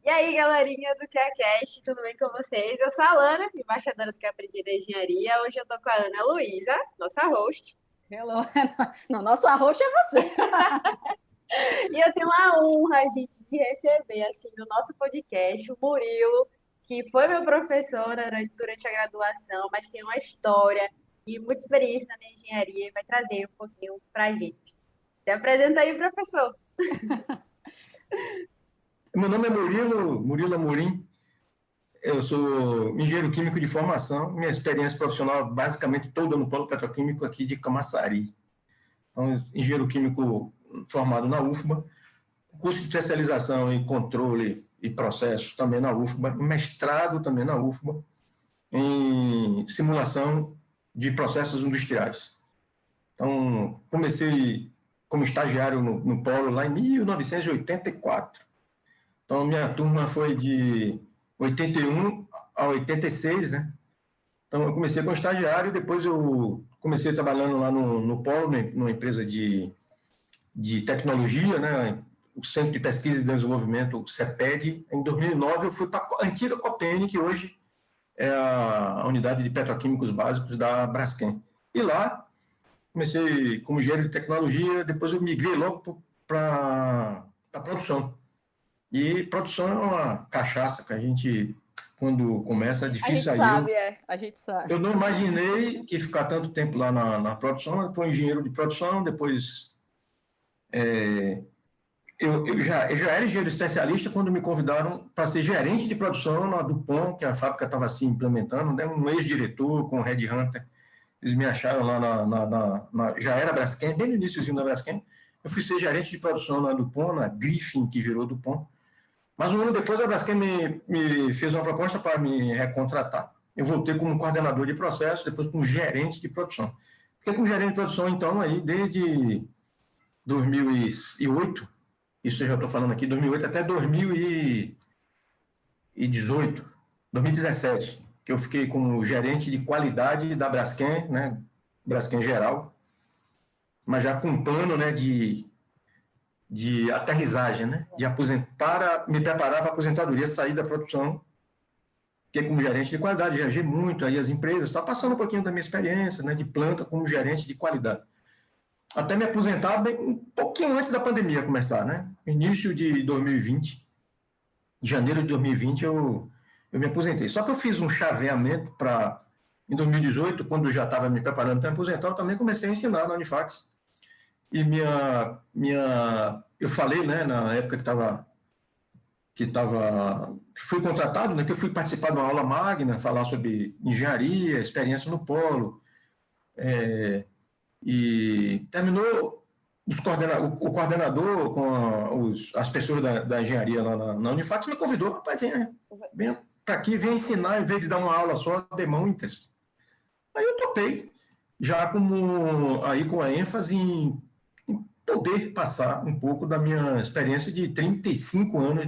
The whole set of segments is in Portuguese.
E aí, galerinha do QAcast, tudo bem com vocês? Eu sou a Alana, embaixadora do Que Aprendi da Engenharia. Hoje eu tô com a Ana Luísa, nossa host. Hello. Não, nosso arroz é você. E eu tenho a honra, gente, de receber, assim, no nosso podcast, o Murilo, que foi meu professor durante a graduação, mas tem uma história e muita experiência na minha engenharia e vai trazer um pouquinho pra gente. Se apresenta aí, professor. Meu nome é Murilo Amorim. Eu sou engenheiro químico de formação. Minha experiência profissional basicamente toda no polo petroquímico aqui de Camaçari. Então, engenheiro químico formado na UFBA, curso de especialização em controle e processos também na UFBA, mestrado também na UFBA em simulação de processos industriais. Então, comecei como estagiário no polo lá em 1984. Então, minha turma foi de 81 a 86, né? Então, eu comecei como estagiário, depois eu comecei trabalhando lá no Polo, numa empresa de tecnologia, né? O Centro de Pesquisa e Desenvolvimento, o CEPED. Em 2009, eu fui para a antiga Copene, que hoje é a unidade de petroquímicos básicos da Braskem. E lá, comecei como engenheiro de tecnologia, depois eu migrei logo para a produção. E produção é uma cachaça que a gente, quando começa, é A difícil gente sair. sabe, a gente sabe. Eu não imaginei que ficar tanto tempo lá na produção. Eu fui engenheiro de produção, depois eu já era engenheiro especialista quando me convidaram para ser gerente de produção na Dupont, que a fábrica estava se implementando, né? Um ex-diretor com o Red Hunter. Eles me acharam lá já era Braskem, bem no iníciozinho da Braskem. Eu fui ser gerente de produção na Dupont, na Griffin, que virou Dupont. Mas um ano depois, a Braskem me fez uma proposta para me recontratar. Eu voltei como coordenador de processo, depois como gerente de produção. Fiquei como gerente de produção, então, aí desde 2008, isso eu já estou falando aqui, 2008 até 2018, 2017, que eu fiquei como gerente de qualidade da Braskem, né, Braskem geral, mas já com um plano, né, de aterrissagem, né? De aposentar, me preparar para a aposentadoria, sair da produção, porque como gerente de qualidade, viajei muito, aí as empresas, está passando um pouquinho da minha experiência, né, de planta como gerente de qualidade. Até me aposentar bem, um pouquinho antes da pandemia começar, né? Início de 2020, em janeiro de 2020, eu me aposentei. Só que eu fiz um chaveamento para, em 2018, quando eu já estava me preparando para me aposentar, eu também comecei a ensinar na Unifax. E eu falei, né, na época que fui contratado, né, que eu fui participar de uma aula magna, falar sobre engenharia, experiência no polo, e terminou o coordenador com as pessoas da engenharia lá na Unifax me convidou, rapaz, vem para aqui, vem ensinar, em vez de dar uma aula só, dê muitas. Aí eu topei, já aí com a ênfase em poder passar um pouco da minha experiência de 35 anos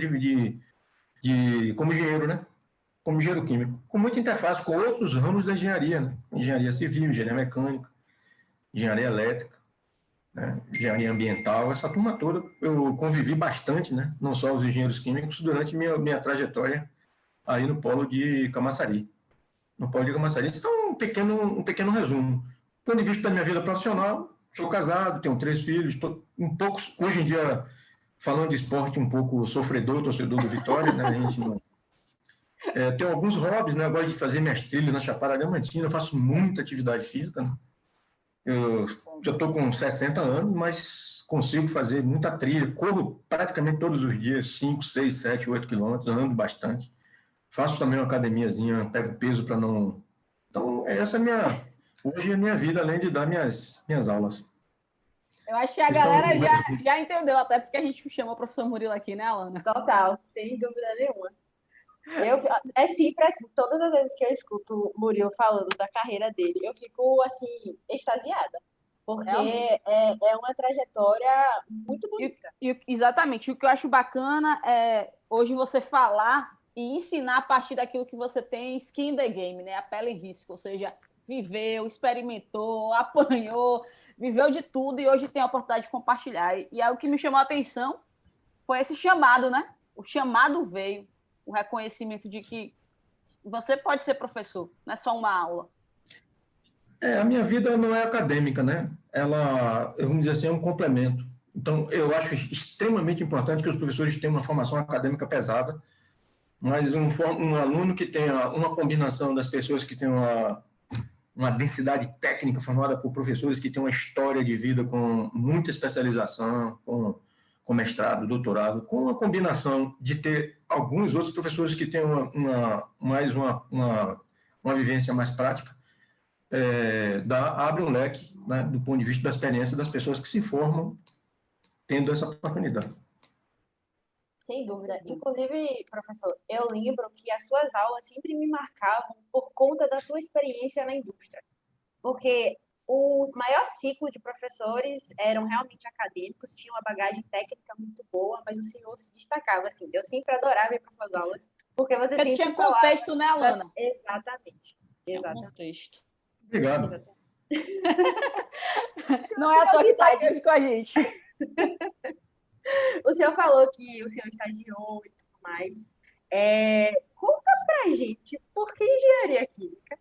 como engenheiro, né? Como engenheiro químico, com muita interface com outros ramos da engenharia, né? Engenharia civil, engenharia mecânica, engenharia elétrica, né? Engenharia ambiental, essa turma toda eu convivi bastante, né? Não só os engenheiros químicos, durante minha trajetória aí no polo de Camaçari. No polo de Camaçari. Então, um pequeno resumo. Do ponto de vista da minha vida profissional, sou casado, tenho 3 filhos, estou um pouco, hoje em dia, falando de esporte, um pouco sofredor, torcedor do Vitória, né? A gente não. Tenho alguns hobbies, né? Eu gosto de fazer minhas trilhas na Chapada Diamantina, eu faço muita atividade física, né? Eu já estou com 60 anos, mas consigo fazer muita trilha, corro praticamente todos os dias, 5, 6, 7, 8 quilômetros, ando bastante. Faço também uma academiazinha, pego peso para não. Então, essa é hoje é a minha vida, além de dar minhas aulas. Eu acho que a Esse é um galera já, resumo. já entendeu, até porque a gente chama o professor Murilo aqui, né, Alana? Total, sem dúvida nenhuma. É sempre assim, todas as vezes que eu escuto o Murilo falando da carreira dele, eu fico assim, extasiada. Porque Realmente. é uma trajetória muito bonita. Exatamente. O que eu acho bacana é hoje você falar e ensinar a partir daquilo que você tem skin in the game, né? A pele em risco, ou seja, viveu, experimentou, apanhou, viveu de tudo e hoje tem a oportunidade de compartilhar. E aí o que me chamou a atenção foi esse chamado, né? o chamado veio, o reconhecimento de que você pode ser professor, não é só uma aula. A minha vida não é acadêmica, né? Ela, vamos dizer assim, é um complemento. Então, eu acho extremamente importante que os professores tenham uma formação acadêmica pesada, mas um aluno que tenha uma combinação das pessoas que têm uma densidade técnica formada por professores que têm uma história de vida com muita especialização, com mestrado, doutorado, com uma combinação de ter alguns outros professores que têm uma vivência mais prática, abre um leque, né, do ponto de vista da experiência das pessoas que se formam tendo essa oportunidade. Sem dúvida. Inclusive, professor, eu lembro que as suas aulas sempre me marcavam por conta da sua experiência na indústria. Porque o maior ciclo de professores eram realmente acadêmicos, tinham uma bagagem técnica muito boa, mas o senhor se destacava, assim. Eu sempre adorava ir para suas aulas, porque você sempre tinha contexto, né, Alana? Exatamente. Contexto. Obrigado. Não é a tua que está aqui hoje com a gente. O senhor falou que o senhor estagiou e tudo mais. Conta pra gente, por que engenharia química?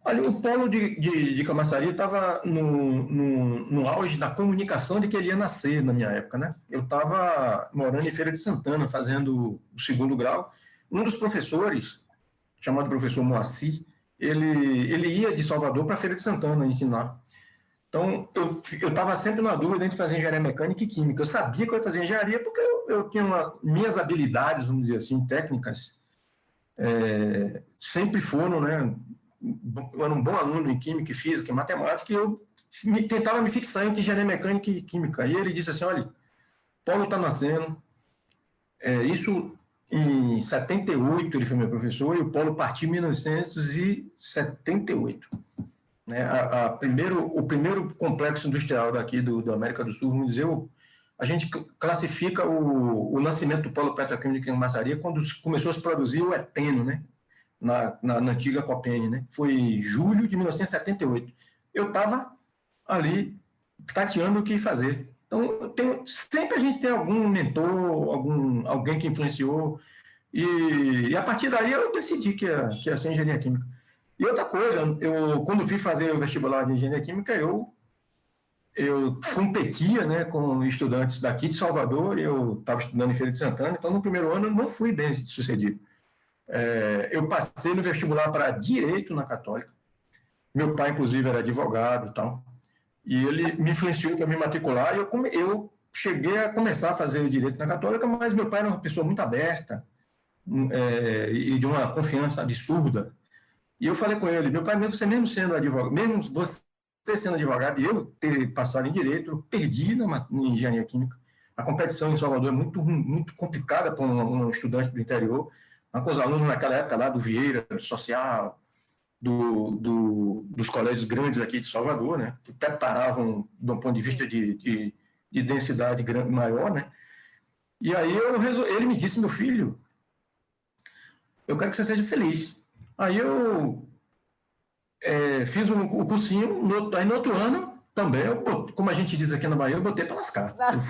Olha, o polo de Camaçari estava no auge da comunicação de que ele ia nascer na minha época, né? Eu estava morando em Feira de Santana, fazendo o 2º grau. Um dos professores, chamado professor Moacir, ele ia de Salvador para Feira de Santana ensinar. Então, eu estava sempre na dúvida entre fazer engenharia mecânica e química. Eu sabia que eu ia fazer engenharia porque eu tinha minhas habilidades, vamos dizer assim, técnicas, sempre foram, né? Eu era um bom aluno em química, e física e matemática, e eu tentava me fixar entre engenharia mecânica e química. E ele disse assim, olha, Paulo está nascendo, isso em 78 ele foi meu professor, e o Paulo partiu em 1978. Né? O primeiro complexo industrial daqui do América do Sul, vamos dizer, a gente classifica o nascimento do polo petroquímico em Camaçari quando começou a se produzir o eteno, né? na antiga Copene, né? Foi julho de 1978. Eu estava ali tateando o que fazer. Então, sempre a gente tem algum mentor, alguém que influenciou, e a partir daí eu decidi que ia ser engenharia química. E outra coisa, quando fui fazer o vestibular de engenharia química, eu competia, né, com estudantes daqui de Salvador, eu estava estudando em Feira de Santana, então no primeiro ano eu não fui bem sucedido. Eu passei no vestibular para Direito na Católica, meu pai inclusive era advogado e tal, e ele me influenciou para me matricular, e eu cheguei a começar a fazer Direito na Católica, mas meu pai era uma pessoa muito aberta, e de uma confiança absurda. E eu falei com ele, meu pai, mesmo você mesmo sendo advogado, mesmo você sendo advogado e eu ter passado em Direito, eu perdi em Engenharia Química. A competição em Salvador é muito complicada para um estudante do interior, com os alunos naquela época lá do Vieira, do Social, dos colégios grandes aqui de Salvador, né, que preparavam, do ponto de vista de densidade maior, né. E aí ele me disse, meu filho, eu quero que você seja feliz. Aí eu fiz o cursinho, aí no outro ano também, como a gente diz aqui na Bahia, eu botei para lascar. Eu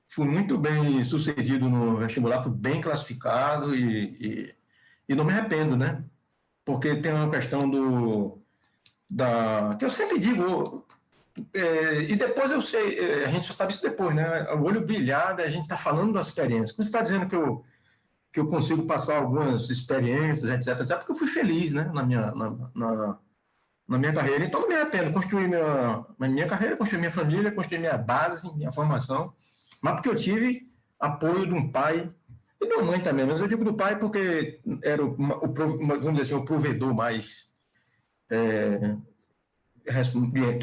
fui muito bem sucedido no vestibular, fui bem classificado e não me arrependo, né? Porque tem uma questão que eu sempre digo, e depois eu sei, a gente só sabe isso depois, né? O olho brilhado, a gente está falando da experiência. Quando você está dizendo que eu consigo passar algumas experiências, etc., porque eu fui feliz, né, na minha carreira. Então, não me arrependo. Construí minha carreira, construí minha família, construí minha base, minha formação, mas porque eu tive apoio de um pai, e de uma mãe também, mas eu digo do pai porque era, vamos dizer assim, o provedor mais... tem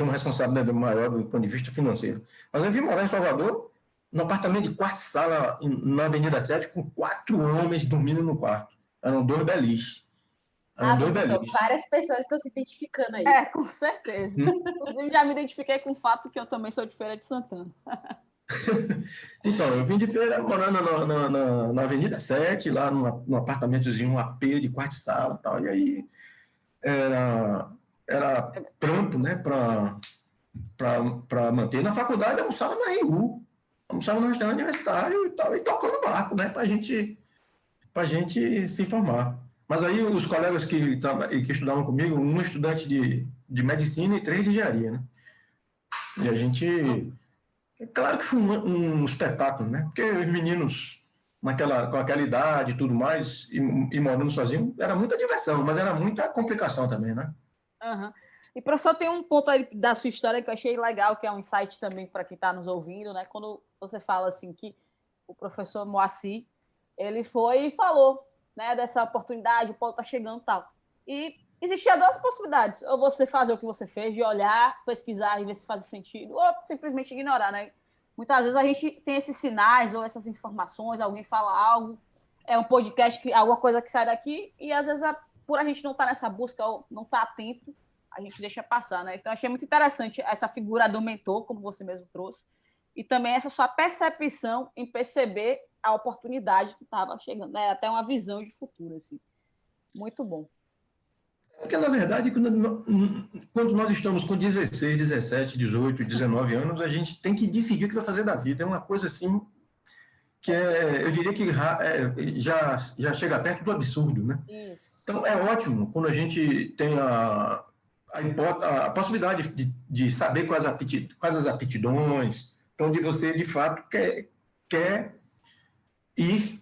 uma responsabilidade maior do ponto de vista financeiro. Mas eu vim morar em Salvador, num apartamento de quarto e sala na Avenida 7, com 4 homens dormindo no quarto. Eram 2 beliches. Professor, várias pessoas estão se identificando aí. Com certeza. Inclusive, já me identifiquei com o fato que eu também sou de Feira de Santana. Então, eu vim de Feira, morando na Avenida 7, lá num apartamentozinho, um AP de quarto e sala e tal. E aí era trampo, né, para manter. Na faculdade, eu almoçava na RU. almoçava no restaurante universitário e tal, e tocando barco, né? Para a gente se informar. Mas aí os colegas que estudavam comigo, um estudante de medicina e 3 de engenharia, né? E a gente... Claro que foi um espetáculo, né? Porque os meninos com aquela idade e tudo mais, e morando sozinho, era muita diversão, mas era muita complicação também, né? Uhum. E, professor, tem um ponto aí da sua história que eu achei legal, que é um insight também para quem está nos ouvindo, né? Quando você fala assim que o professor Moacir, ele foi e falou, né, dessa oportunidade, o Paulo está chegando e tal. E existia 2 possibilidades, ou você fazer o que você fez, de olhar, pesquisar e ver se faz sentido, ou simplesmente ignorar, né? Muitas vezes a gente tem esses sinais ou essas informações, alguém fala algo, é um podcast, alguma coisa que sai daqui, e às vezes, por a gente não estar nessa busca ou não estar atento, a gente deixa passar, né? Então, achei muito interessante essa figura do mentor, como você mesmo trouxe, e também essa sua percepção em perceber a oportunidade que estava chegando, né? Até uma visão de futuro, assim. Muito bom. Porque, na verdade, quando nós estamos com 16, 17, 18, 19 anos, a gente tem que decidir o que vai fazer da vida. É uma coisa assim que eu diria que já chega perto do absurdo, né? Isso. Então, é ótimo quando a gente tem a possibilidade de saber quais as aptidões, então, de você, de fato, quer ir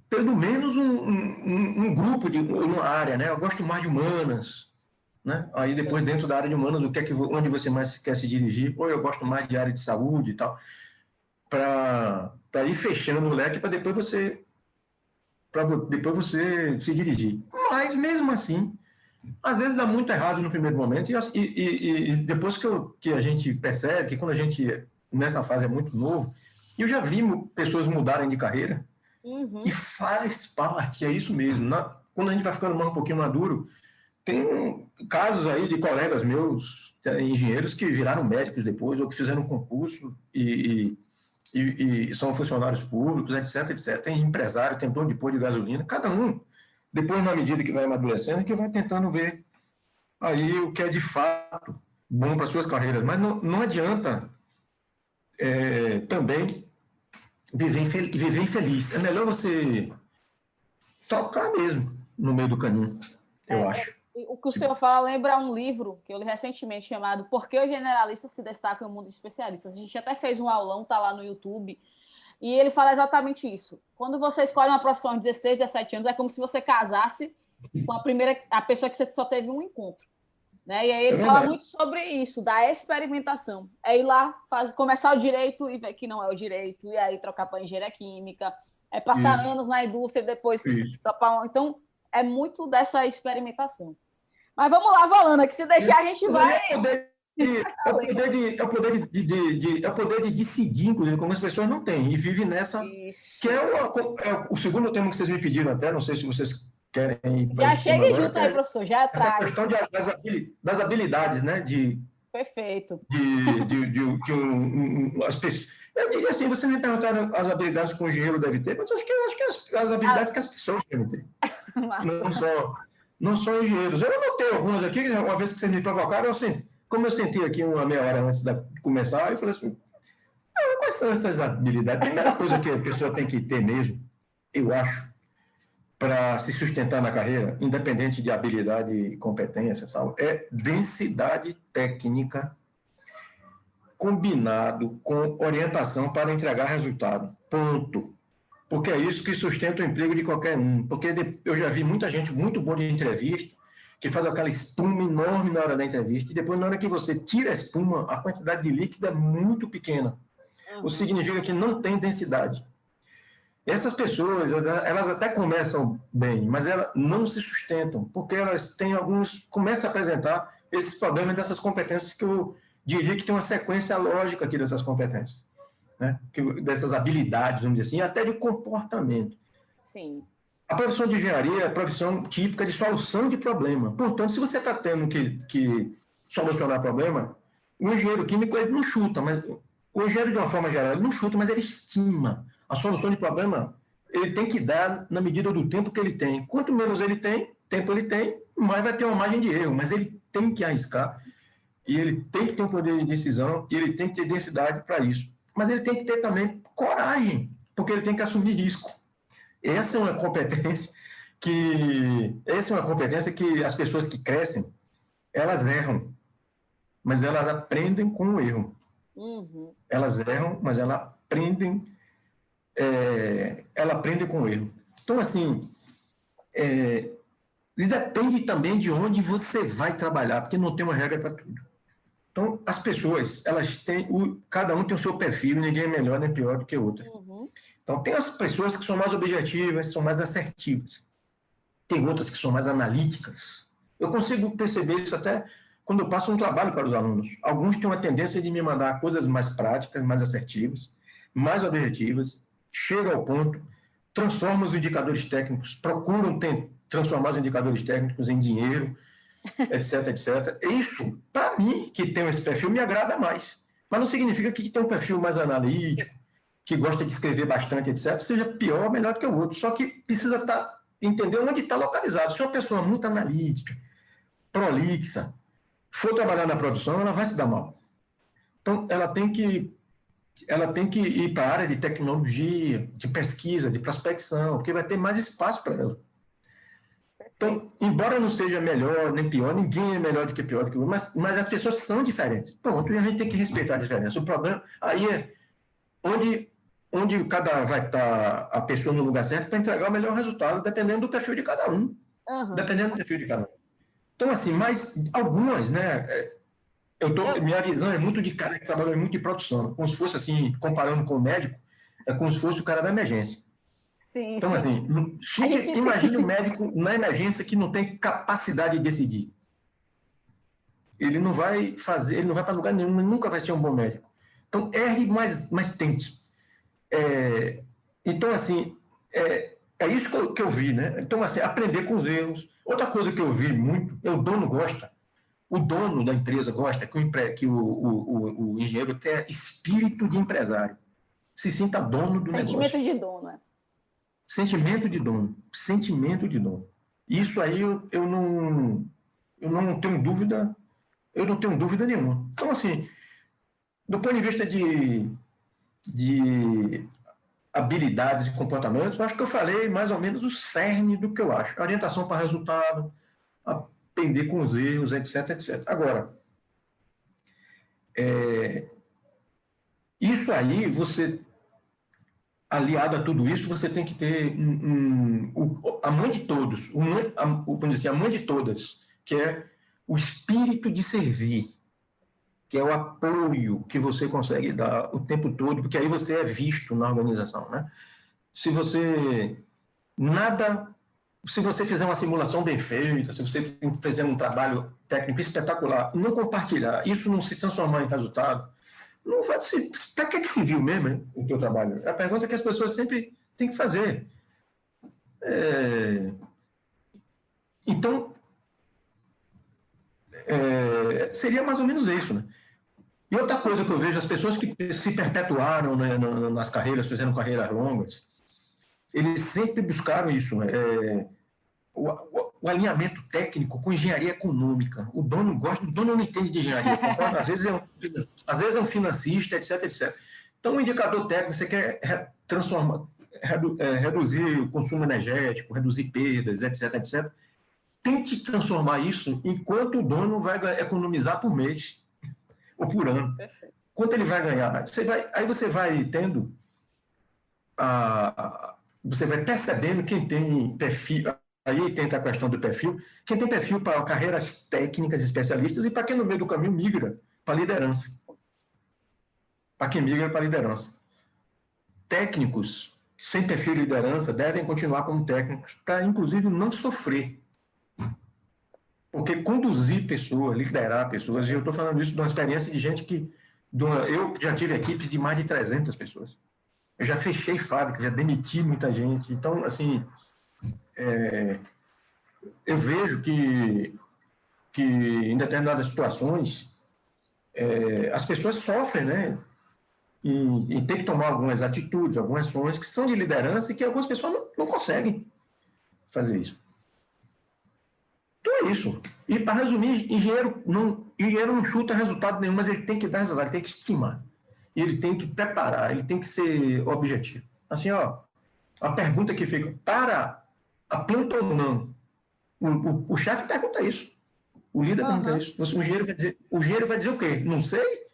pelo menos um grupo, uma área, né? Eu gosto mais de humanas, né? Aí depois, dentro da área de humanas, onde você mais quer se dirigir, ou eu gosto mais de área de saúde e tal, para ir fechando o leque para depois você se dirigir. Mas, mesmo assim, às vezes dá muito errado no primeiro momento, e depois que a gente percebe que quando a gente, nessa fase, é muito novo, e eu já vi pessoas mudarem de carreira, e faz parte, é isso mesmo. Quando a gente vai ficando mais um pouquinho maduro, tem casos aí de colegas meus, engenheiros, que viraram médicos depois, ou que fizeram um concurso e são funcionários públicos, etc, etc. Tem empresário, tem dono de posto de gasolina, cada um, depois, na medida que vai amadurecendo, que vai tentando ver aí o que é de fato bom para suas carreiras. Mas não adianta também viver infeliz. É melhor você tocar mesmo no meio do caminho, eu acho. O que o senhor fala lembra um livro que eu li recentemente chamado Por que os generalistas se destacam no mundo de especialistas. A gente até fez um aulão, tá lá no YouTube, e ele fala exatamente isso. Quando você escolhe uma profissão aos 16, 17 anos, é como se você casasse com a pessoa que você só teve um encontro. Né? E aí ele fala muito sobre isso, da experimentação. É ir lá, começar o direito e ver que não é o direito, e aí trocar para engenharia química, passar anos na indústria e depois trocar. Então, é muito dessa experimentação. Mas vamos lá, Valana, que se deixar a gente vai... É o poder de decidir, inclusive, como as pessoas não têm, e vivem nessa... Isso. Que é o segundo tema que vocês me pediram até, não sei se vocês querem... Já chega junto aí, professor, já atrás. Essa questão das habilidades, né? Perfeito. As pessoas... Eu diria assim, você me perguntaram as habilidades que o engenheiro deve ter, mas eu acho que as habilidades que as pessoas devem ter. Não só engenheiros. Eu anotei algumas aqui, uma vez que vocês me provocaram, assim, como eu senti aqui uma meia hora antes de começar, eu falei assim, quais são essas habilidades? A primeira coisa que a pessoa tem que ter mesmo, eu acho, para se sustentar na carreira, independente de habilidade e competência, sabe, é densidade técnica combinado com orientação para entregar resultado. Ponto. Porque é isso que sustenta o emprego de qualquer um. Porque eu já vi muita gente muito boa de entrevista, que faz aquela espuma enorme na hora da entrevista, e depois, na hora que você tira a espuma, a quantidade de líquido é muito pequena. O que significa que não tem densidade. Essas pessoas, elas até começam bem, mas elas não se sustentam, porque elas têm começam a apresentar esses problemas dessas competências que eu diria que tem uma sequência lógica aqui dessas competências, né? Dessas habilidades, vamos dizer assim, e até de comportamento. Sim. A profissão de engenharia é a profissão típica de solução de problema. Portanto, se você está tendo que solucionar problema, o engenheiro químico ele não chuta, mas o engenheiro, de uma forma geral, ele não chuta, mas ele estima. A solução de problema ele tem que dar na medida do tempo que ele tem. Quanto menos tempo ele tem, mais vai ter uma margem de erro, mas ele tem que arriscar. E ele tem que ter um poder de decisão, e ele tem que ter densidade para isso. mas ele tem que ter também coragem, porque ele tem que assumir risco. Essa é uma competência que as pessoas que crescem, elas erram, mas elas aprendem com o erro. Uhum. Elas erram, mas elas aprendem com o erro. Então, assim, depende também de onde você vai trabalhar, porque não tem uma regra para tudo. Então, as pessoas, elas têm, cada um tem o seu perfil, ninguém é melhor nem pior do que outra. Uhum. Então, tem as pessoas que são mais objetivas, são mais assertivas. Tem outras que são mais analíticas. Eu consigo perceber isso até quando eu passo um trabalho para os alunos. Alguns têm uma tendência de me mandar coisas mais práticas, mais assertivas, mais objetivas, chega ao ponto, transforma os indicadores técnicos, procuram transformar os indicadores técnicos em dinheiro, etc, etc. Isso, para mim, que tem esse perfil, me agrada mais. Mas não significa que tem um perfil mais analítico, que gosta de escrever bastante, etc., seja pior ou melhor do que o outro. Só que precisa entender onde está localizado. Se uma pessoa muito analítica, prolixa, for trabalhar na produção, ela vai se dar mal. Então, ela tem que ir para a área de tecnologia, de pesquisa, de prospecção, porque vai ter mais espaço para ela. Então, embora não seja melhor nem pior, ninguém é melhor do que pior do que o outro, mas as pessoas são diferentes. Pronto, e a gente tem que respeitar a diferença. O problema aí é onde cada vai estar a pessoa no lugar certo para entregar o melhor resultado, dependendo do perfil de cada um. Uhum. Dependendo do perfil de cada um. Então, assim, mas algumas, né? Minha visão é muito de cara que trabalha muito em produção, como se fosse assim, comparando com o médico, é como se fosse o cara da emergência. Sim, então, sim. assim, imagine um médico na emergência que não tem capacidade de decidir. Ele não vai para lugar nenhum, ele nunca vai ser um bom médico. Então, erre, mas tente. Então, assim, é isso que eu vi, né? Então, assim, aprender com os erros. Outra coisa que eu vi muito, o dono gosta. O dono da empresa gosta que o engenheiro tenha espírito de empresário. Se sinta dono do negócio. Sentimento de dono, né? Sentimento de dono. Sentimento de dono. Isso aí eu não tenho dúvida, nenhuma. Então, assim, do ponto de vista de habilidades e comportamentos, eu acho que eu falei mais ou menos o cerne do que eu acho. Orientação para resultado, aprender com os erros, etc, etc. Agora, isso aí, aliado a tudo isso, você tem que ter a mãe de todos, vamos dizer assim, a mãe de todas, que é o espírito de servir, que é o apoio que você consegue dar o tempo todo, porque aí você é visto na organização, né? Se você fizer uma simulação bem feita, se você fizer um trabalho técnico espetacular, não compartilhar, isso não se transformar em resultado, não vai se. Para que se viu mesmo, hein, o teu trabalho? É a pergunta que as pessoas sempre têm que fazer. Então, seria mais ou menos isso, né? E outra coisa que eu vejo, as pessoas que se perpetuaram, né, nas carreiras, fizeram carreiras longas, eles sempre buscaram isso, o alinhamento técnico com engenharia econômica. O dono não entende de engenharia, concorda? Às vezes é um financista, etc, etc. Então, o indicador técnico, você quer reduzir o consumo energético, reduzir perdas, etc, etc. Tente transformar isso enquanto o dono vai economizar por mês ou por ano. Quanto ele vai ganhar? Aí você vai tendo você vai percebendo quem tem perfil. Aí entra a questão do perfil. Quem tem perfil para carreiras técnicas especialistas e para quem no meio do caminho migra para liderança. Para quem migra para liderança. Técnicos sem perfil de liderança devem continuar como técnicos para, inclusive, não sofrer. Porque conduzir pessoas, liderar pessoas, e eu estou falando isso de uma experiência de gente que... Eu já tive equipes de mais de 300 pessoas. Eu já fechei fábrica, já demiti muita gente. Então, assim, eu vejo que em determinadas situações as pessoas sofrem, né? E tem que tomar algumas atitudes, algumas ações que são de liderança e que algumas pessoas não conseguem fazer isso. Então é isso. E para resumir, engenheiro não chuta resultado nenhum, mas ele tem que dar resultado, ele tem que estimar. ele tem que preparar, ele tem que ser objetivo. Assim, ó, a pergunta que fica, para a planta ou não? O chefe pergunta isso. O líder pergunta isso. O engenheiro vai dizer o quê? Não sei.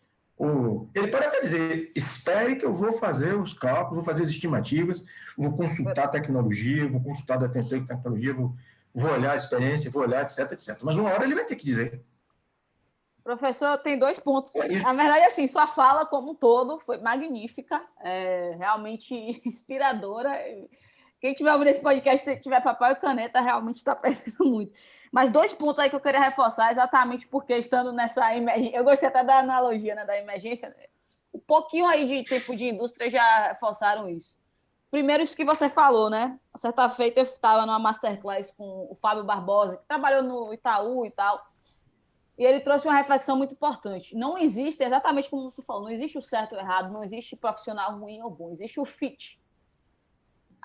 Ele pode até dizer, espere que eu vou fazer os cálculos, vou fazer as estimativas, vou consultar a tecnologia, vou consultar a tecnologia, vou olhar a experiência, vou olhar, etc, etc. Mas uma hora ele vai ter que dizer. Professor, tem 2 pontos. Na verdade, assim, sua fala como um todo foi magnífica, realmente inspiradora. Quem tiver ouvindo esse podcast, se tiver papel e caneta, realmente está perdendo muito. Mas 2 pontos aí que eu queria reforçar, exatamente porque estando nessa emergência, eu gostei até da analogia, né, da emergência, um pouquinho aí de tempo de indústria já reforçaram isso. Primeiro, isso que você falou, né? Certa feita eu estava numa masterclass com o Fábio Barbosa, que trabalhou no Itaú e tal, e ele trouxe uma reflexão muito importante. Não existe, exatamente como você falou, não existe o certo ou errado, não existe profissional ruim ou bom, existe o fit.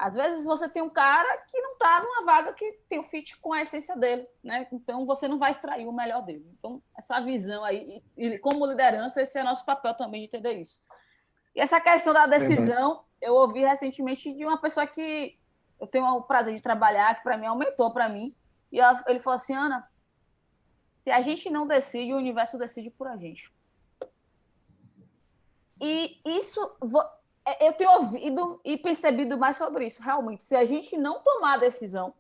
Às vezes você tem um cara que não está numa vaga que tem o fit com a essência dele, né? Então você não vai extrair o melhor dele. Então, essa visão aí, e como liderança, esse é nosso papel também de entender isso. E essa questão da decisão, eu ouvi recentemente de uma pessoa que eu tenho o prazer de trabalhar, que para mim aumentou para mim, e ele falou assim, Ana, se a gente não decide, o universo decide por a gente. E isso... eu tenho ouvido e percebido mais sobre isso. Realmente, se a gente não tomar a decisão,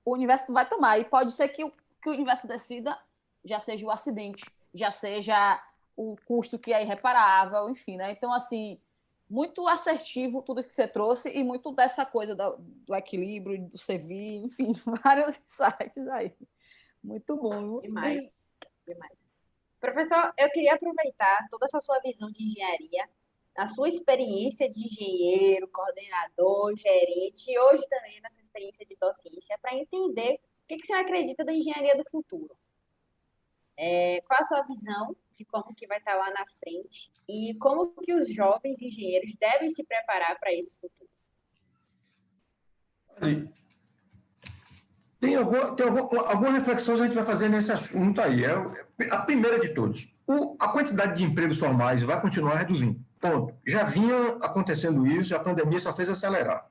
o universo vai tomar. E pode ser que o universo decida já seja o acidente, já seja o custo que é irreparável, enfim, né? Então, assim, muito assertivo tudo que você trouxe e muito dessa coisa do equilíbrio, do servir, enfim, vários insights aí. Muito bom. Demais. Professor, eu queria aproveitar toda essa sua visão de engenharia, a sua experiência de engenheiro, coordenador, gerente, e hoje também na sua experiência de docência, para entender o que você acredita da engenharia do futuro. Qual a sua visão de como que vai estar lá na frente e como que os jovens engenheiros devem se preparar para esse futuro? Tem algumas reflexões que a gente vai fazer nesse assunto aí. A primeira de todos. A quantidade de empregos formais vai continuar reduzindo. Ponto. Já vinha acontecendo isso, a pandemia só fez acelerar.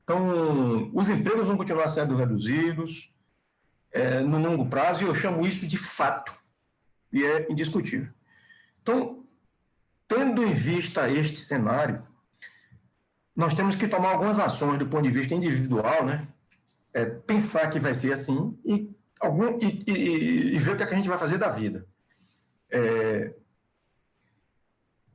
Então, os empregos vão continuar sendo reduzidos no longo prazo, e eu chamo isso de fato, e é indiscutível. Então, tendo em vista este cenário, nós temos que tomar algumas ações do ponto de vista individual, né? Pensar que vai ser assim e ver o que a gente vai fazer da vida.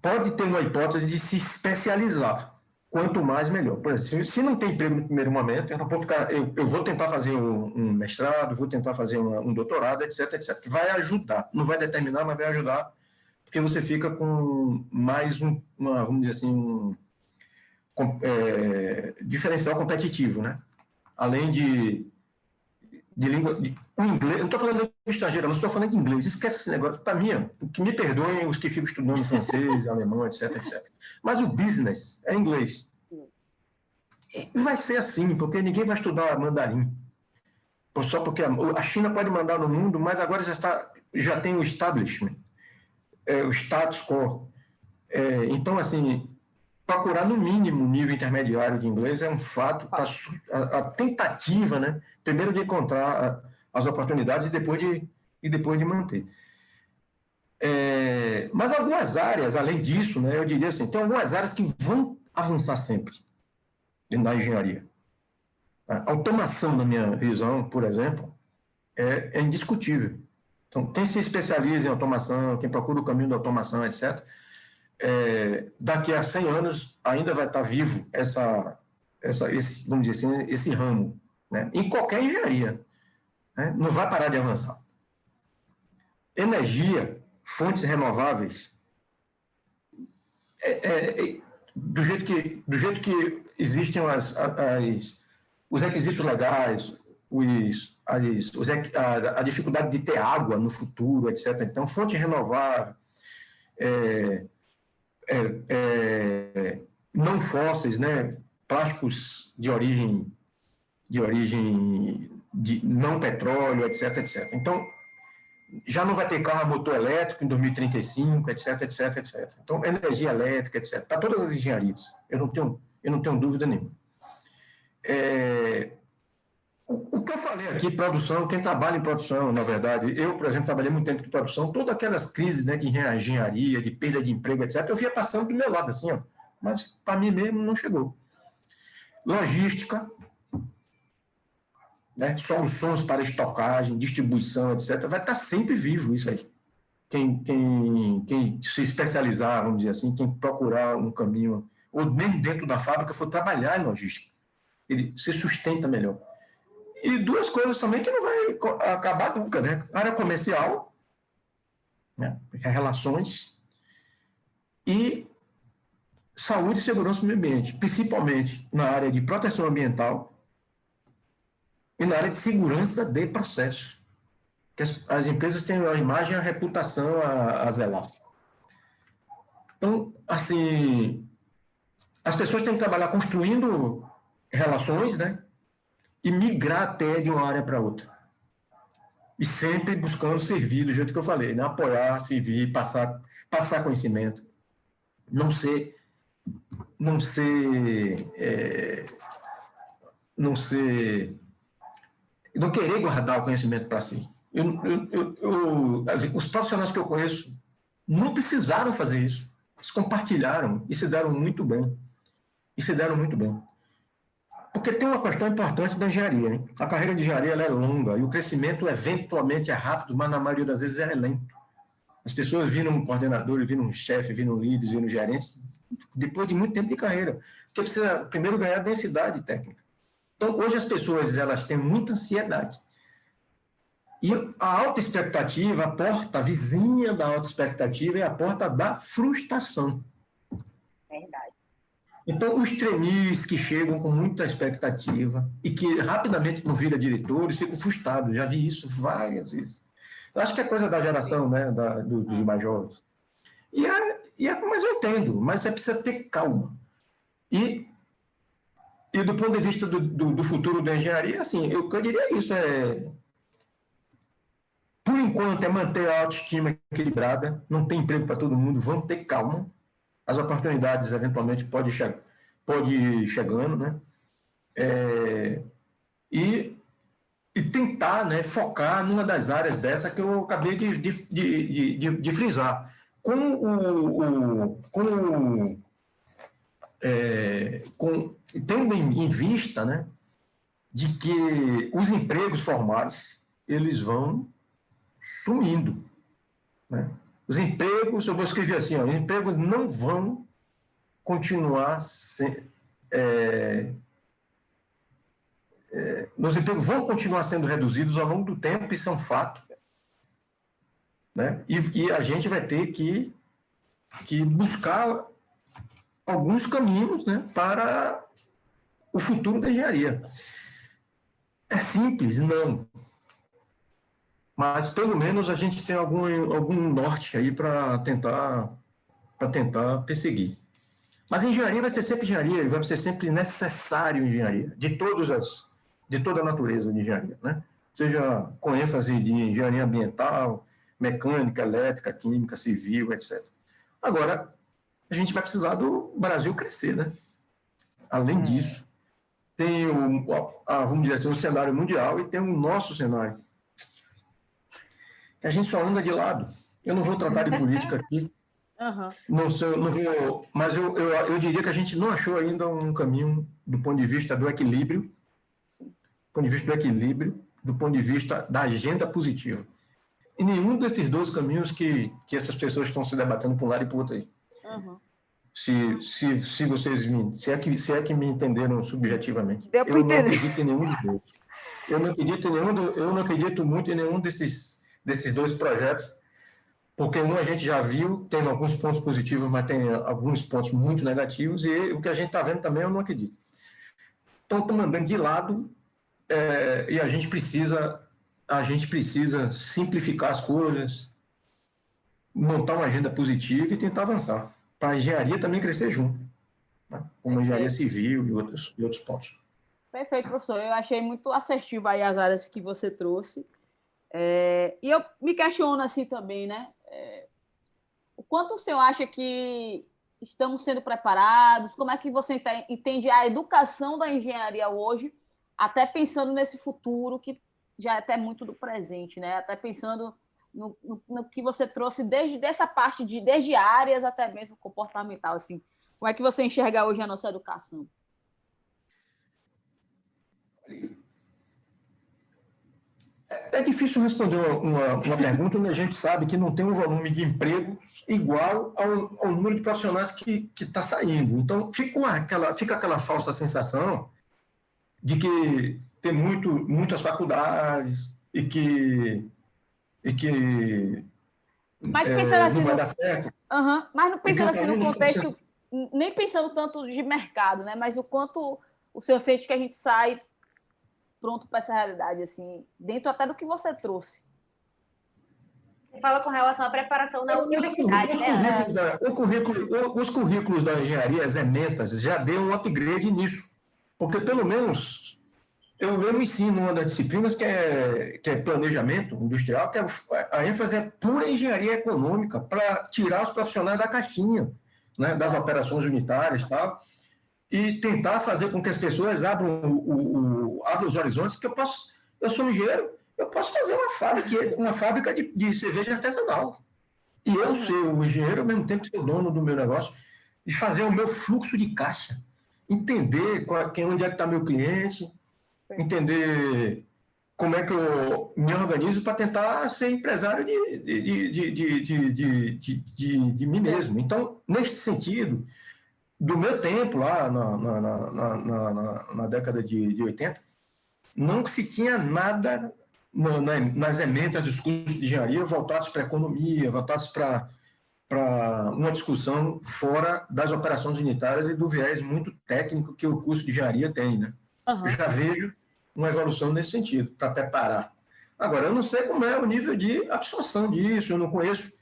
Pode ter uma hipótese de se especializar. Quanto mais, melhor. Por exemplo, se não tem emprego no primeiro momento, eu não vou ficar. Eu vou tentar fazer um mestrado, vou tentar fazer um doutorado, etc, etc, que vai ajudar. Não vai determinar, mas vai ajudar, porque você fica com mais vamos dizer assim, diferencial competitivo, né? Além de língua. O inglês, eu não estou falando de estrangeiro, não estou falando de inglês. Esquece esse negócio. Para mim, que me perdoem os que ficam estudando francês, alemão, etc, etc. Mas o business é inglês. E vai ser assim, porque ninguém vai estudar mandarim. Só porque a China pode mandar no mundo, mas agora já tem o establishment, o status quo. Então, assim, procurar no mínimo nível intermediário de inglês é um fato. A tentativa, né? Primeiro de encontrar as oportunidades e depois de manter. Mas algumas áreas, além disso, né, eu diria assim, tem algumas áreas que vão avançar sempre na engenharia. A automação, na minha visão, por exemplo, é indiscutível. Então, quem se especializa em automação, quem procura o caminho da automação, etc., daqui a 100 anos ainda vai estar vivo vamos dizer assim, esse ramo, né? Em qualquer engenharia, né? Não vai parar de avançar. Energia, fontes renováveis, do jeito que existem os requisitos legais, a dificuldade de ter água no futuro, etc. Então, fonte renovável, não fósseis, né? Plásticos de origem de não petróleo, etc, etc. Então, já não vai ter carro a motor elétrico em 2035, etc, etc, etc. Então, energia elétrica, etc. Para todas as engenharias. Eu não tenho dúvida nenhuma. O que eu falei aqui, produção, quem trabalha em produção, na verdade, eu, por exemplo, trabalhei muito tempo em produção, todas aquelas crises, né, de engenharia, de perda de emprego, etc., eu via passando do meu lado, assim, ó, mas para mim mesmo não chegou. Logística, né, soluções para estocagem, distribuição, etc., vai estar sempre vivo isso aí. Quem se especializar, vamos dizer assim, quem procurar um caminho, ou nem dentro da fábrica, for trabalhar em logística, ele se sustenta melhor. E duas coisas também que não vai acabar nunca, né? Área comercial, né? Relações e saúde e segurança do meio ambiente, principalmente na área de proteção ambiental e na área de segurança de processo. Que as empresas têm a imagem e a reputação a zelar. Então, assim, as pessoas têm que trabalhar construindo relações, né? E migrar até de uma área para outra. E sempre buscando servir, do jeito que eu falei, né? Apoiar, servir, passar conhecimento. Não ser, não querer guardar o conhecimento para si. Os profissionais que eu conheço não precisaram fazer isso. Eles compartilharam e se deram muito bem. Porque tem uma questão importante da engenharia, hein? A carreira de engenharia ela é longa e o crescimento eventualmente é rápido, mas na maioria das vezes é lento. As pessoas viram coordenadores, viram chefe, viram líderes, viram gerentes, depois de muito tempo de carreira. Porque precisa primeiro ganhar densidade técnica. Então, hoje as pessoas elas têm muita ansiedade. E a alta expectativa, a porta, a vizinha da alta expectativa é a porta da frustração. Verdade. Então, os trainees que chegam com muita expectativa e que rapidamente não viram diretores, ficam frustrados. Já vi isso várias vezes. Eu acho que é coisa da geração, né, dos mais jovens. Mas eu entendo, mas você precisa ter calma. E do ponto de vista do futuro da engenharia, assim, eu diria isso, por enquanto, é manter a autoestima equilibrada, não tem emprego para todo mundo, vamos ter calma. As oportunidades, eventualmente, pode ir chegando, né? E tentar, né, focar numa das áreas dessa que eu acabei de frisar. Tendo em vista, né, de que os empregos formais eles vão sumindo, né? Os empregos, eu vou escrever assim, ó, os empregos não vão continuar os empregos vão continuar sendo reduzidos ao longo do tempo, isso é um fato, né? E a gente vai ter que buscar alguns caminhos, né, para o futuro da engenharia. É simples? Não. Mas, pelo menos, a gente tem algum norte aí para tentar perseguir. Mas engenharia vai ser sempre engenharia, vai ser sempre necessário engenharia, de toda a natureza de engenharia, né? Seja com ênfase de engenharia ambiental, mecânica, elétrica, química, civil, etc. Agora, a gente vai precisar do Brasil crescer, né? Além disso, tem vamos dizer assim, o cenário mundial e tem o nosso cenário. A gente só anda de lado. Eu não vou tratar de política aqui. Não vou, mas eu diria que a gente não achou ainda um caminho do ponto de vista do equilíbrio, do ponto de vista da agenda positiva. E nenhum desses dois caminhos que essas pessoas estão se debatendo por um lado e por outro aí. Se vocês se é que me entenderam subjetivamente. Deu para entender. Não acredito em nenhum dos dois. Eu não acredito muito em nenhum desses dois projetos, porque a gente já viu, tem alguns pontos positivos, mas tem alguns pontos muito negativos, e o que a gente está vendo também eu não acredito. Então, estamos andando de lado, e a gente precisa simplificar as coisas, montar uma agenda positiva e tentar avançar, para a engenharia também crescer junto, né? Como a engenharia civil e outros pontos. Perfeito, professor. Eu achei muito assertivo aí as áreas que você trouxe. E eu me questiono assim também, né? O quanto o senhor acha que estamos sendo preparados? Como é que você entende a educação da engenharia hoje, até pensando nesse futuro que já é até muito do presente, né? Até pensando no que você trouxe desde essa parte desde áreas até mesmo comportamental, assim. Como é que você enxerga hoje a nossa educação? É difícil responder uma pergunta onde a gente sabe que não tem um volume de emprego igual ao número de profissionais que está saindo. Então, fica aquela falsa sensação de que tem muitas faculdades e que Mas pensando assim, não vai dar certo. Mas não pensando assim no contexto, 100%. nem pensando tanto de mercado, né? Mas o quanto o senhor sente que a gente sai pronto para essa realidade, assim, dentro até do que você trouxe. Você fala com relação à preparação na universidade, né? Os currículos da engenharia, as ementas, já deu um upgrade nisso. Porque, pelo menos, eu ensino uma das disciplinas que é planejamento industrial, que a ênfase é pura engenharia econômica, para tirar os profissionais da caixinha, né, das operações unitárias e tal, e tentar fazer com que as pessoas abram os horizontes, que eu sou engenheiro, eu posso fazer uma fábrica de cerveja artesanal. E eu ser o engenheiro, ao mesmo tempo ser o dono do meu negócio, e fazer o meu fluxo de caixa, entender onde é que está meu cliente, entender como é que eu me organizo para tentar ser empresário de mim mesmo. Então, neste sentido, do meu tempo, lá na década de 80, não se tinha nada nas ementas dos cursos de engenharia voltados para a economia, voltados para uma discussão fora das operações unitárias e do viés muito técnico que o curso de engenharia tem, né? Eu já vejo uma evolução nesse sentido, para preparar. Agora, eu não sei como é o nível de absorção disso, eu não conheço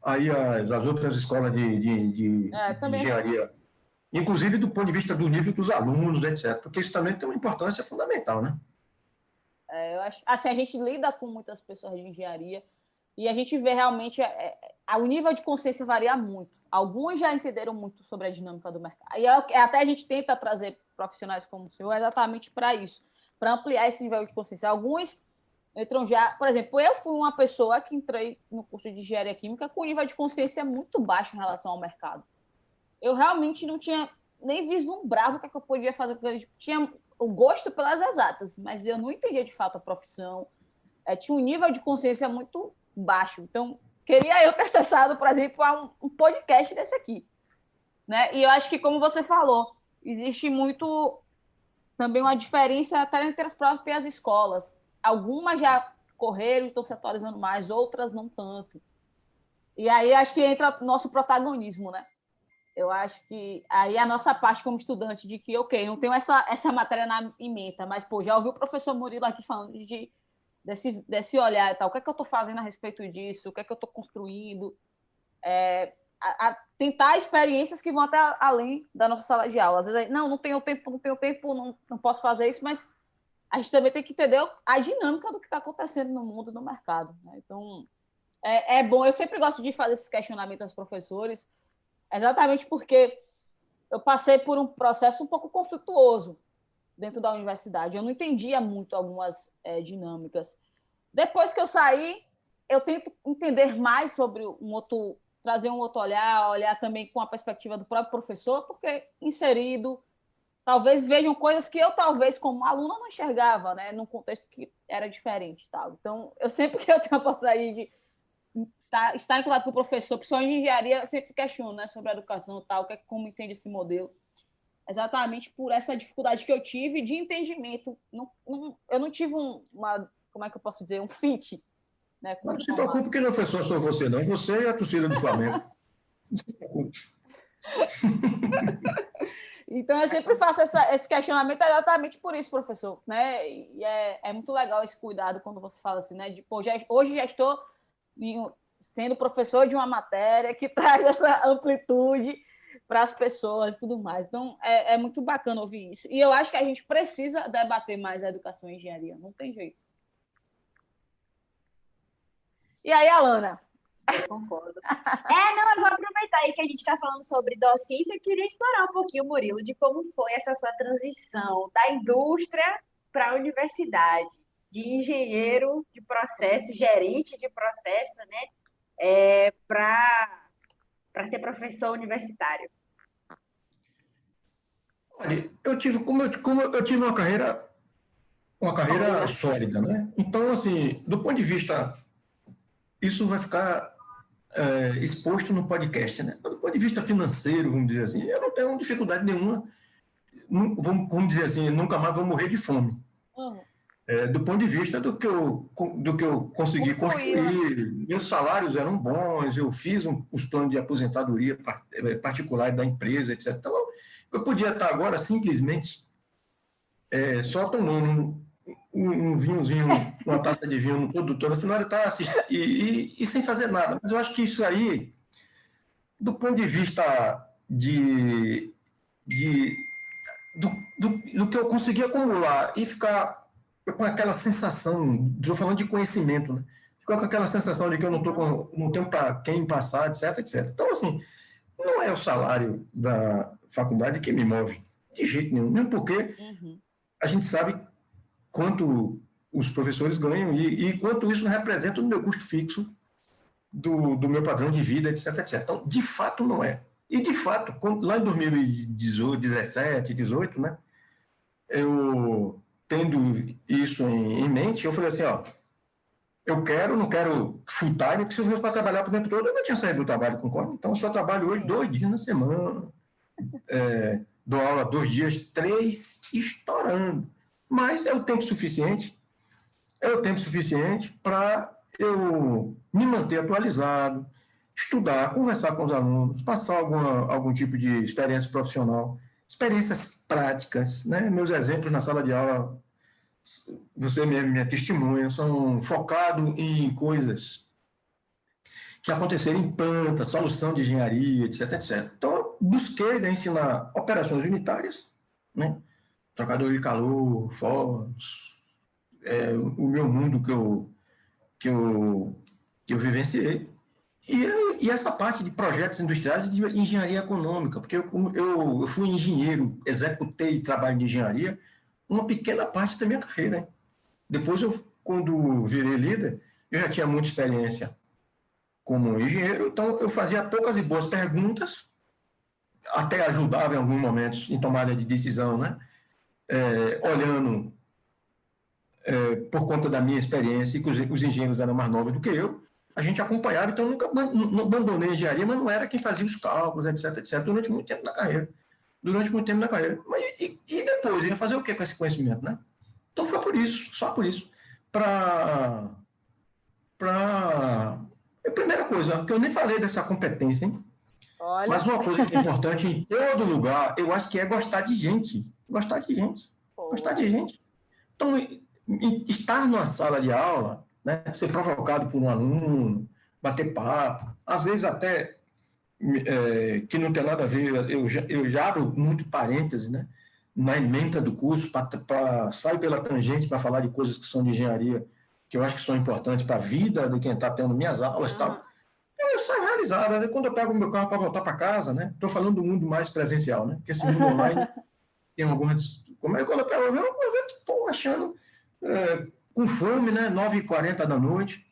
aí as outras escolas de engenharia, inclusive do ponto de vista do nível dos alunos, etc., porque isso também tem uma importância fundamental, né? Eu acho, assim, a gente lida com muitas pessoas de engenharia e a gente vê realmente o nível de consciência varia muito. Alguns já entenderam muito sobre a dinâmica do mercado. E até a gente tenta trazer profissionais como o senhor exatamente para isso, para ampliar esse nível de consciência. Alguns entram já... Por exemplo, eu fui uma pessoa que entrei no curso de engenharia química com nível de consciência muito baixo em relação ao mercado. Eu realmente não tinha nem vislumbrava o que eu podia fazer. Eu tinha o gosto pelas exatas, mas eu não entendia de fato a profissão. Tinha um nível de consciência muito baixo. Então, queria eu ter acessado, por exemplo, a um podcast desse aqui. Né? E eu acho que, como você falou, existe muito também uma diferença até entre as próprias escolas. Algumas já correram e estão se atualizando mais, outras não tanto. E aí acho que entra nosso protagonismo, né? Eu acho que aí a nossa parte como estudante de que, ok, não tenho essa matéria na ementa, mas, pô, já ouvi o professor Murilo aqui falando desse olhar e tal. O que é que eu estou fazendo a respeito disso? O que é que eu estou construindo? Tentar experiências que vão até além da nossa sala de aula. Às vezes, não tenho tempo, não posso fazer isso, mas a gente também tem que entender a dinâmica do que está acontecendo no mundo, no mercado. Né? Então, é bom. Eu sempre gosto de fazer esses questionamentos aos professores, exatamente porque eu passei por um processo um pouco conflituoso dentro da universidade. Eu não entendia muito algumas dinâmicas. Depois que eu saí, eu tento entender mais sobre trazer um outro olhar também com a perspectiva do próprio professor, porque inserido, talvez vejam coisas que eu, talvez, como aluna, não enxergava, né, num contexto que era diferente. Tal. Então, eu sempre que eu tenho a oportunidade de estar em contato com o professor, principalmente de engenharia, eu sempre questiono, né, sobre a educação, tal, como entende esse modelo. Exatamente por essa dificuldade que eu tive de entendimento. Eu não tive como é que eu posso dizer, um fit. Né, não se preocupe que não foi só você, não. Você e a torcida do Flamengo. Não se preocupe. Então, eu sempre faço esse questionamento exatamente por isso, professor. Né? E é muito legal esse cuidado quando você fala assim, né? De, pô, hoje já estou sendo professor de uma matéria que traz essa amplitude para as pessoas e tudo mais. Então, é muito bacana ouvir isso. E eu acho que a gente precisa debater mais a educação e a engenharia. Não tem jeito. E aí, Alana? Eu concordo. Não, eu vou aproveitar aí que a gente está falando sobre docência. Eu queria explorar um pouquinho, Murilo, de como foi essa sua transição da indústria para a universidade, de engenheiro de processo, gerente de processo, né, para ser professor universitário. Olha, eu tive uma carreira sólida, né? Então, assim, do ponto de vista, isso vai ficar exposto no podcast, né? Do ponto de vista financeiro, vamos dizer assim, eu não tenho dificuldade nenhuma, vamos dizer assim, nunca mais vou morrer de fome. Do ponto de vista do que eu consegui construir, meus salários eram bons, eu fiz os planos de aposentadoria particular da empresa, etc. Então, eu podia estar agora simplesmente só tomando um vinhozinho, uma taça de vinho no produtor, no final ele está e sem fazer nada. Mas eu acho que isso aí, do ponto de vista do que eu consegui acumular e ficar com aquela sensação, estou falando de conhecimento, né? Ficar com aquela sensação de que eu não tenho para quem passar, etc, etc. Então, assim, não é o salário da faculdade que me move, de jeito nenhum, mesmo porque a gente sabe quanto os professores ganham e quanto isso representa no meu custo fixo do meu padrão de vida, etc, etc. Então, de fato, não é. E, de fato, lá em 2018, 17, 18, né, eu tendo isso em mente, eu falei assim, ó, não quero full time, porque se eu fosse para trabalhar o tempo todo, eu não tinha saído do trabalho, concorda? Então, eu só trabalho hoje 2 dias na semana, dou aula 2 dias, 3, estourando. Mas é o tempo suficiente para eu me manter atualizado, estudar, conversar com os alunos, passar algum tipo de experiência profissional, experiências práticas, né? Meus exemplos na sala de aula, você mesmo, minha testemunha, são focados em coisas que aconteceram em planta, solução de engenharia, etc, etc. Então, eu busquei ensinar operações unitárias, né? Trocador de calor, fogos, o meu mundo que eu vivenciei. E essa parte de projetos industriais e de engenharia econômica, porque eu fui engenheiro, executei trabalho de engenharia uma pequena parte da minha carreira. Hein? Depois, quando virei líder, eu já tinha muita experiência como engenheiro, então eu fazia poucas e boas perguntas, até ajudava em alguns momentos em tomada de decisão, né? Olhando por conta da minha experiência e que os engenheiros eram mais novos do que eu, a gente acompanhava, então eu nunca não abandonei a engenharia, mas não era quem fazia os cálculos, etc, etc, durante muito tempo na carreira. Mas, e depois, ia fazer o que com esse conhecimento, né? Então foi por isso, só por isso. A primeira coisa, porque eu nem falei dessa competência, hein? Olha. Mas uma coisa que é importante em todo lugar, eu acho que é gostar de gente. Gostar de gente. Gostar de gente. Então, estar numa sala de aula, né, ser provocado por um aluno, bater papo, às vezes até que não tem nada a ver, eu já abro muito parênteses, né, na ementa do curso, para sair pela tangente para falar de coisas que são de engenharia, que eu acho que são importantes para a vida de quem está tendo minhas aulas e tal. Eu saio realizado, né? Quando eu pego o meu carro para voltar para casa, né? Estou falando do mundo mais presencial, né? Porque esse mundo online tem algumas... Como é que quando eu pego eu estou achando com fome, né? 9h40 da noite,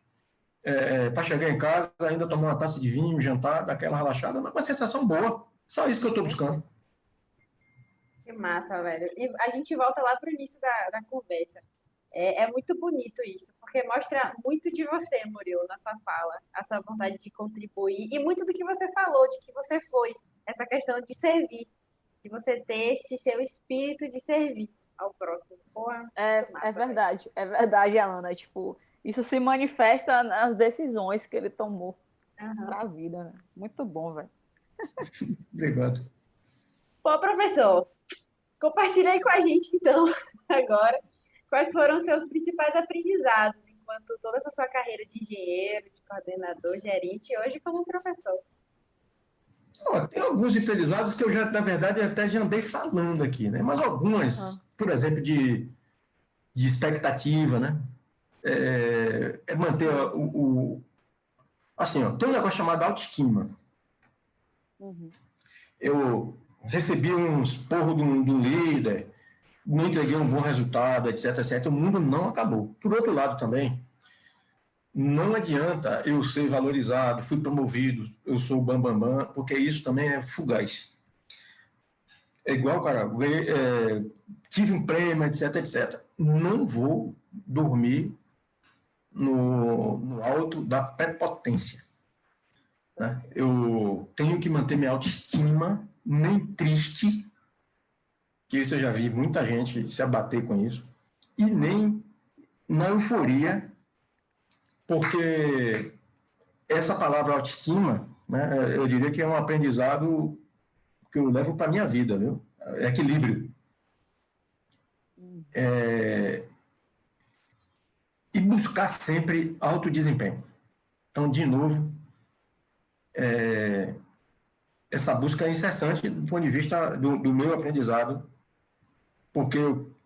para chegar em casa, ainda tomar uma taça de vinho, jantar, dar aquela relaxada, mas com uma sensação boa. Só isso que eu estou buscando. Que massa, velho. E a gente volta lá para o início da conversa. É muito bonito isso, porque mostra muito de você, Murilo, na sua fala, a sua vontade de contribuir e muito do que você falou, de que você foi, essa questão de servir, de você ter esse seu espírito de servir ao próximo. Porra, é verdade, Alana. Tipo, isso se manifesta nas decisões que ele tomou para a vida, né? Muito bom, velho. Obrigado. Pô, professor, compartilha aí com a gente, então, agora. Quais foram os seus principais aprendizados enquanto toda essa sua carreira de engenheiro, de coordenador, gerente, e hoje como professor? Tem alguns aprendizados que eu já, na verdade, até já andei falando aqui, né? Mas algumas, por exemplo, de expectativa, né? Manter Assim, ó, tem um negócio chamado autoestima. Uhum. Eu recebi uns porros de um líder, não entreguei um bom resultado, etc, etc. O mundo não acabou. Por outro lado também, não adianta eu ser valorizado, fui promovido, eu sou o bambambam, porque isso também é fugaz. É igual, cara, tive um prêmio, etc, etc. Não vou dormir no alto da prepotência. Né? Eu tenho que manter minha autoestima, nem triste, que isso eu já vi muita gente se abater com isso, e nem na euforia, porque essa palavra autoestima, né, eu diria que é um aprendizado que eu levo para a minha vida, viu? É equilíbrio. E buscar sempre alto desempenho. Então, de novo, essa busca é incessante do ponto de vista do meu aprendizado, porque,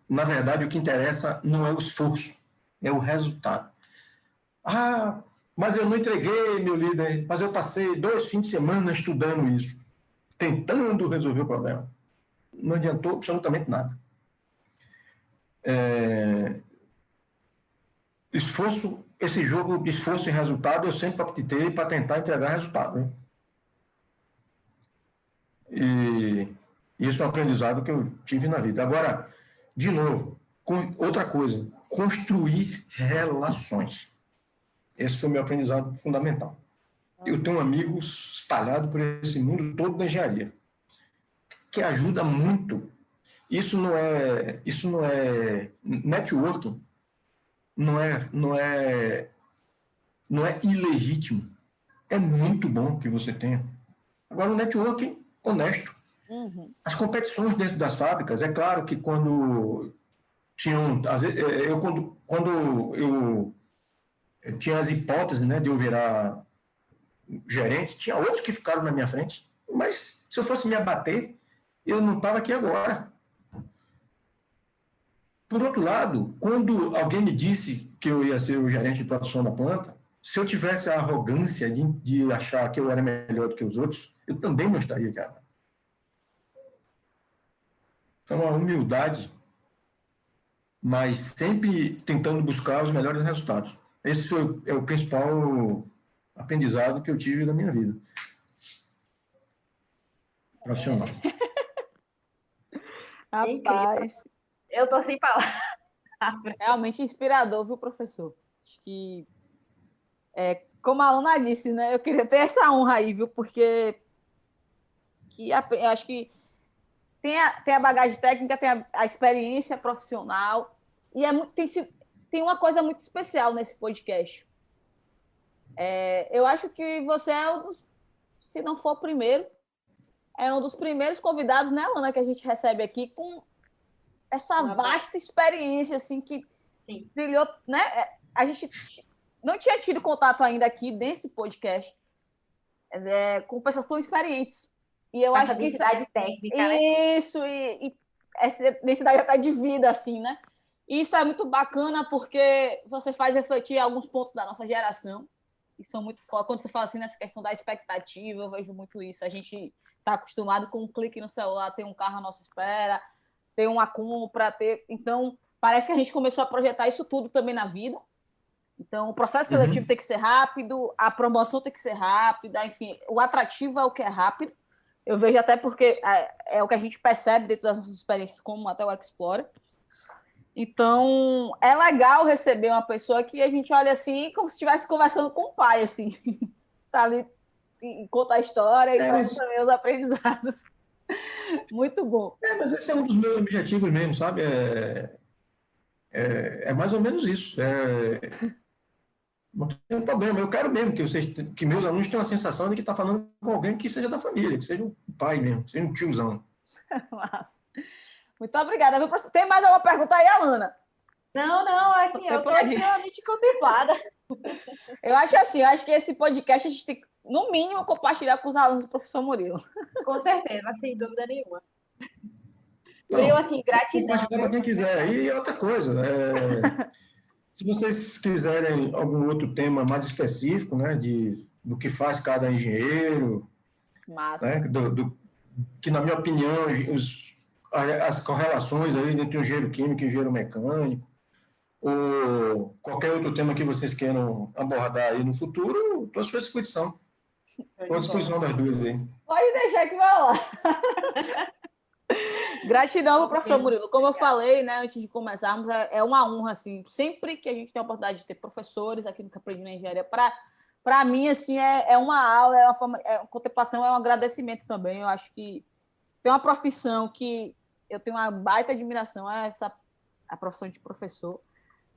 na verdade, o que interessa não é o esforço, é o resultado. Ah, mas eu não entreguei, meu líder, mas eu passei 2 fins de semana estudando isso, tentando resolver o problema. Não adiantou absolutamente nada. Esforço, esse jogo de esforço e resultado, eu sempre optei para tentar entregar resultado. Né? E isso é um aprendizado que eu tive na vida. Agora, de novo, outra coisa, construir relações. Esse foi o meu aprendizado fundamental. Eu tenho amigos espalhados por esse mundo todo da engenharia, que ajuda muito. Isso não é networking, não é ilegítimo. É muito bom que você tenha. Agora, o networking honesto. Uhum. As competições dentro das fábricas, é claro que quando tinham, às vezes, quando eu tinha as hipóteses, né, de eu virar gerente, tinha outros que ficaram na minha frente, mas se eu fosse me abater, eu não estava aqui agora. Por outro lado, quando alguém me disse que eu ia ser o gerente de produção da planta, se eu tivesse a arrogância de achar que eu era melhor do que os outros, eu também não estaria aqui agora. Então, a humildade, mas sempre tentando buscar os melhores resultados. Esse é o principal aprendizado que eu tive na minha vida profissional. Rapaz, eu tô sem palavras. Realmente inspirador, viu, professor? Acho que, como a Alana disse, né? Eu queria ter essa honra aí, viu? Porque eu acho que tem a bagagem técnica, tem a experiência profissional, e tem uma coisa muito especial nesse podcast. Eu acho que você se não for o primeiro, é um dos primeiros convidados, né, Alana, que a gente recebe aqui com essa vasta experiência, assim, que trilhou, né? A gente não tinha tido contato ainda aqui nesse podcast com pessoas tão experientes. E eu acho que densidade técnica, né? Isso, e essa densidade até de vida, assim, né? E isso é muito bacana porque você faz refletir alguns pontos da nossa geração, que são muito fortes. Quando você fala assim nessa questão da expectativa, eu vejo muito isso. A gente está acostumado com um clique no celular, ter um carro à nossa espera, ter uma compra, Então, parece que a gente começou a projetar isso tudo também na vida. Então, o processo seletivo tem que ser rápido, a promoção tem que ser rápida, enfim, o atrativo é o que é rápido. Eu vejo até porque é o que a gente percebe dentro das nossas experiências, como até o Explorer. Então, é legal receber uma pessoa que a gente olha assim, como se estivesse conversando com o pai, assim. Tá ali e conta a história e traz também os aprendizados. Muito bom. Mas esse é um dos meus objetivos mesmo, sabe? É mais ou menos isso. Não tem problema. Eu quero mesmo que meus alunos tenham a sensação de que está falando com alguém que seja da família, que seja um pai mesmo, seja um tiozão. Massa. Muito obrigada. Tem mais alguma pergunta aí, Alana? Não, assim, eu estou extremamente contemplada. Eu acho que esse podcast a gente tem que, no mínimo, compartilhar com os alunos do professor Murilo. Com certeza, sem dúvida nenhuma. Murilo, assim, gratidão. Para quem quiser. Aí outra coisa, se vocês quiserem algum outro tema mais específico, né, do que faz cada engenheiro, Massa. né? Que, na minha opinião, as correlações aí entre o engenheiro químico e o engenheiro mecânico, ou qualquer outro tema que vocês queiram abordar aí no futuro, estou à sua disposição. Estou à disposição das duas aí. Pode deixar que vai lá. Gratidão, professor Murilo. Como eu falei, né, antes de começarmos, é uma honra, assim, sempre que a gente tem a oportunidade de ter professores aqui no Que Aprendi na Engenharia, para mim, assim, é uma aula, é uma forma, é uma contemplação, é um agradecimento também. Eu acho que se tem uma profissão que eu tenho uma baita admiração, é a profissão de professor.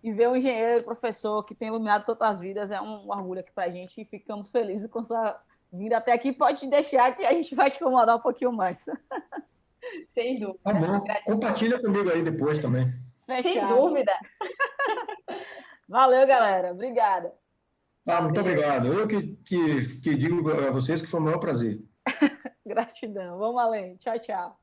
E ver um engenheiro, professor, que tem iluminado todas as vidas, é um orgulho aqui para a gente e ficamos felizes com sua vinda até aqui. Pode deixar que a gente vai te incomodar um pouquinho mais. Sem dúvida. Tá bom. Compartilha comigo aí depois também. Fechado. Sem dúvida. Valeu, galera. Obrigada. Muito obrigado. Eu que digo a vocês que foi o maior prazer. Gratidão. Vamos além. Tchau, tchau.